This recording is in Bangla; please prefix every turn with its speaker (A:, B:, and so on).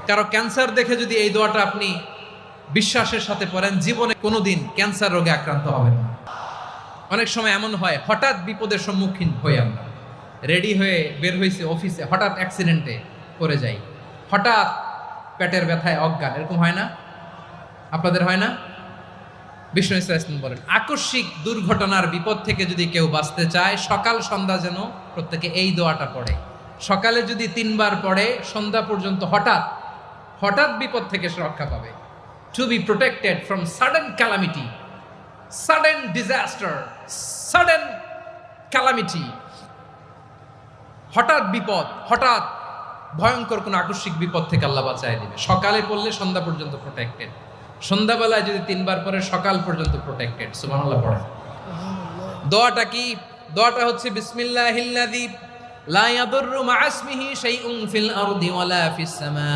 A: কারো ক্যান্সার দেখে যদি এই দোয়াটা আপনি বিশ্বাসের সাথে পড়েন, জীবনে কোনোদিন ক্যান্সার রোগে আক্রান্ত হবেন না। অনেক সময় এমন হয়, হঠাৎ বিপদের সম্মুখীন হই আমরা, রেডি হয়ে বের হয়েছে অফিসে, হঠাৎ অ্যাক্সিডেন্টে পড়ে যাই, হঠাৎ পেটের ব্যথায় অজ্ঞান, এরকম হয় না? আপনাদের হয় না? বিষ্ণু ইসলাম বলেন, আকস্মিক দুর্ঘটনার বিপদ থেকে যদি কেউ বাঁচতে চায়, সকাল সন্ধ্যা যেন প্রত্যেকে এই দোয়াটা পড়ে। সকালে যদি 3 বার পড়ে, সন্ধ্যা পর্যন্ত হঠাৎ বিপদ থেকে সে রক্ষা পাবে। To be protected from sudden calamity, sudden disaster, sudden calamity, হঠাৎ বিপদ, হঠাৎ ভয়ঙ্কর কোন আকস্মিক বিপদ থেকে আল্লাহ বাঁচায় দিবে। সকালে পড়লে সন্ধ্যা পর্যন্ত প্রোটেক্টেড, সন্ধ্যাবেলায় যদি 3 বার পরে সকাল পর্যন্ত প্রোটেক্টেড। সুবহানাল্লাহ পড়ে। দোয়াটা কি? দোয়াটা হচ্ছে বিসমিল্লাহিল্লাযী লা ইয়াদুররু মা ইসমিহি শাইউন ফিল আরদি ওয়ালা ফিস সামা।